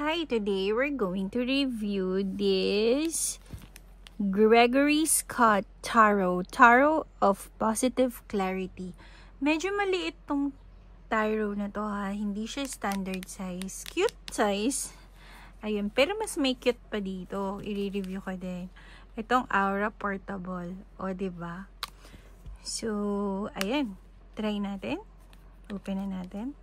Hi, today we're going to review this Gregory Scott Tarot of Positive Clarity. Medyo maliit tong tarot na to ha, hindi siya standard size. Cute size. Ayun, pero mas may cute pa dito. I-review ko din. Itong Aura Portable. O, diba? So, ayan. Try natin. Open na natin.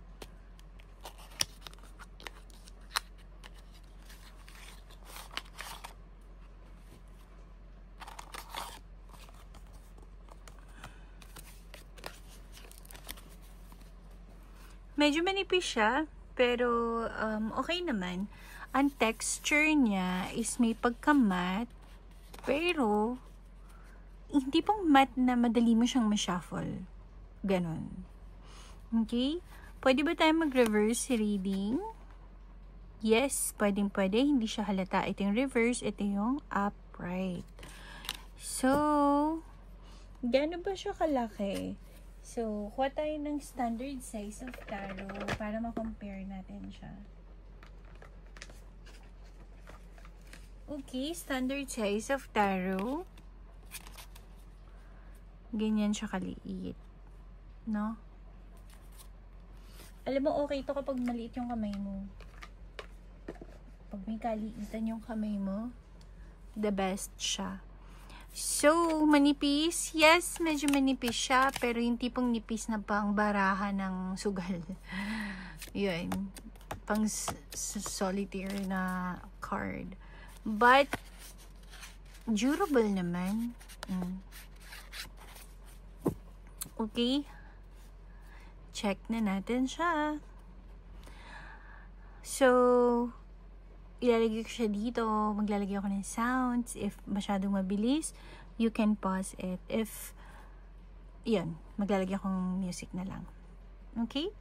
Medyo manipis siya, pero okay naman. Ang texture niya is may pagka-matte, pero hindi pang matte na madali mo siyang ma-shuffle. Ganon. Okay? Pwede ba tayo mag-reverse reading? Yes, pwedeng-pwede. Hindi siya halata. Ito yung reverse, ito yung upright. So, gaano ba siya kalaki? So, kuha tayo ng standard size of tarot para ma-compare natin siya. Okay, standard size of tarot. Ganyan siya kaliit. No? Alam mo, okay ito kapag maliit yung kamay mo. Pag may kaliitan yung kamay mo, the best siya. So, manipis. Yes, medyo manipis siya. Pero yung tipong nipis na pang baraha ng sugal. Yun. Pang solitaire na card. But, durable naman. Okay. Check na natin siya. So, ilalagay ko siya dito. Maglalagay ako ng sounds. If masyadong mabilis, you can pause it. If, yun, maglalagay akong music na lang. Okay?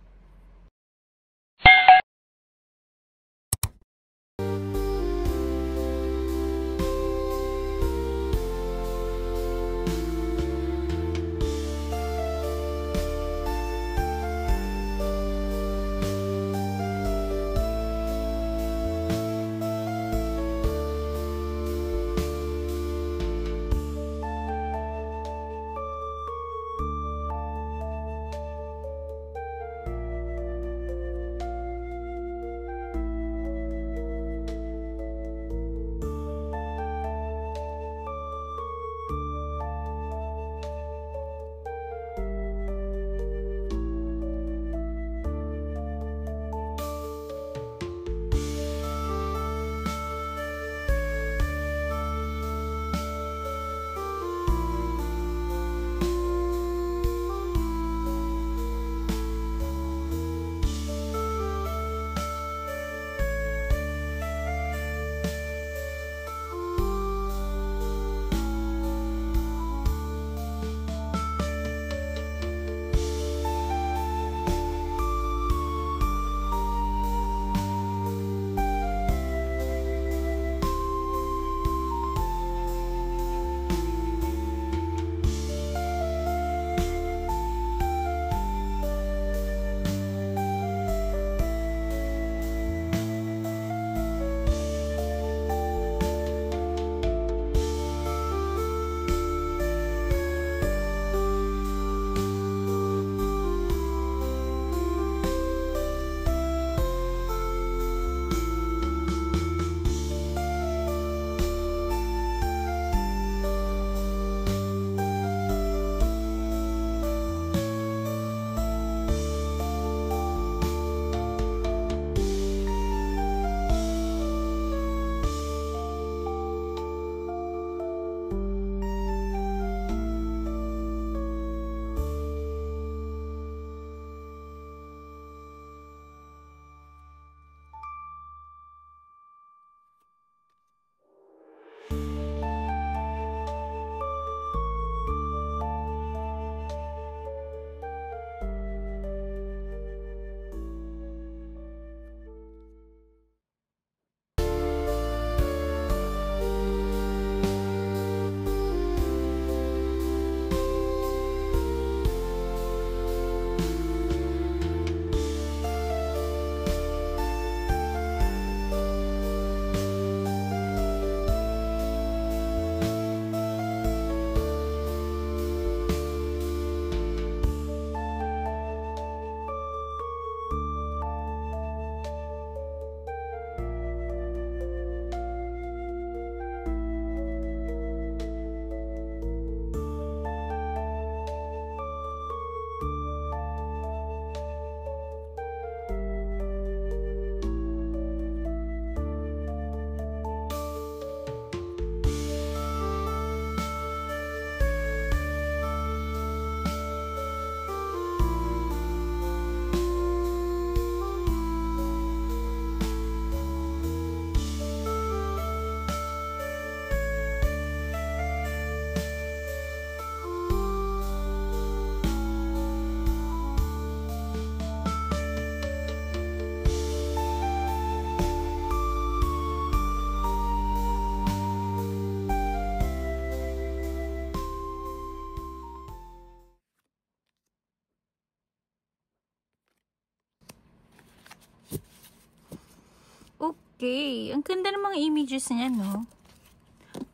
Okay. Ang ganda ng mga images niya, no?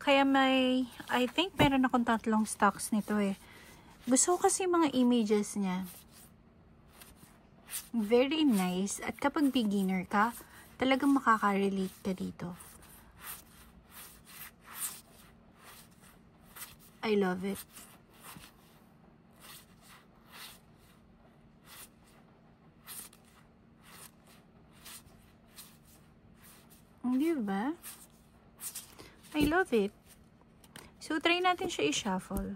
Kaya I think meron akong 3 stocks nito eh. Gusto ko kasi mga images niya. Very nice. At kapag beginner ka, talagang makaka-relate ka dito. I love it. Diba? I love it. So, try natin siya i-shuffle.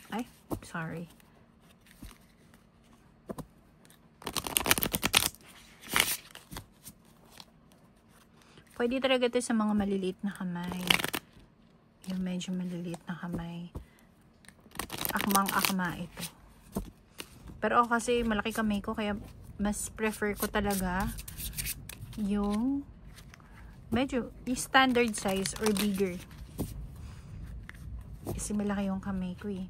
Ay, sorry. Pwede talaga ito sa mga maliliit na kamay. Yung medyo maliliit na kamay. Akmang-akma ito. Pero ako kasi malaki kamay ko, kaya mas prefer ko talaga yung medyo standard size or bigger. Kasi malaki yung kamay ko eh.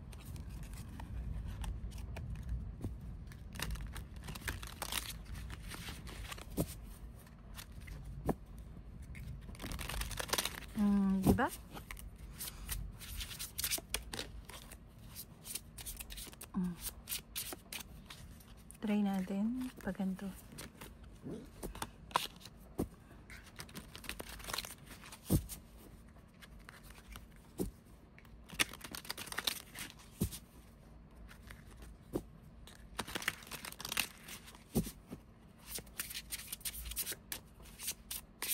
Diba? Try natin pag ganito.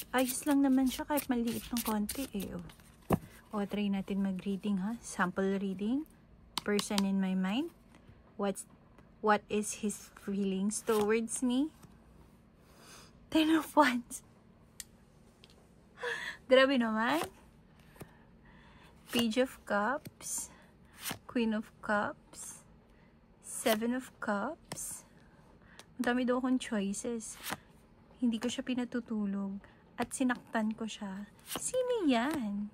Ayos lang naman siya kahit maliit ng konti eh. O, try natin mag-reading ha. Sample reading. Person in my mind. What is his feelings towards me? 10 of Wands. Grabe naman. Page of Cups. Queen of Cups. 7 of Cups. Ang dami daw akong choices. Hindi ko siya pinatutulog. At sinaktan ko siya. Sino yan?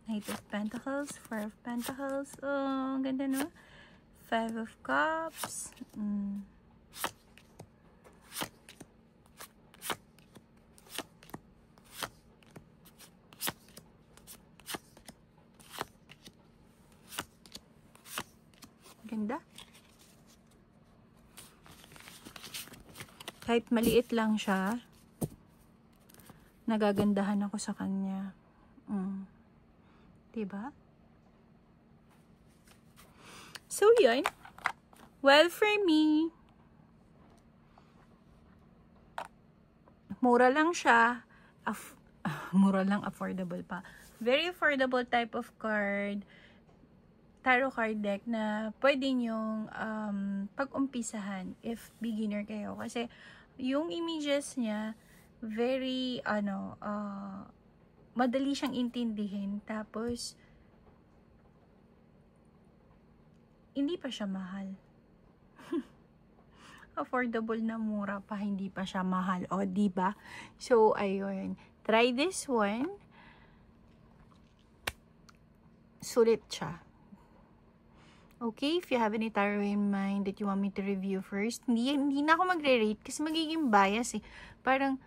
Knight of Pentacles, 4 of Pentacles. Oh, ganda no? 5 of Cups. Ganda. Kahit maliit lang siya, nagagandahan ako sa kanya. Diba? So, yun. Well, for me, mura lang siya. Mura lang, affordable pa. Very affordable type of card. Tarot card deck na pwede nyong pag-umpisahan if beginner kayo. Kasi, yung images niya, very, madali siyang intindihin. Tapos, hindi pa siya mahal. Affordable na mura pa, hindi pa siya mahal. O, diba? So, ayun. Try this one. Sulit siya. Okay, if you have any tarot in mind that you want me to review first, hindi na ako magre-rate kasi magiging bias eh. Parang,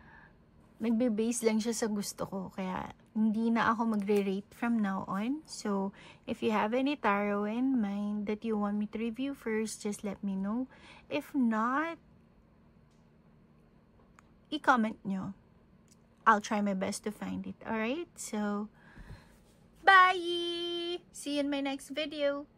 nagbe-base lang siya sa gusto ko. Kaya, hindi na ako magre-rate from now on. So, if you have any tarot in mind that you want me to review first, just let me know. If not, i-comment nyo. I'll try my best to find it. Alright? So, bye! See you in my next video.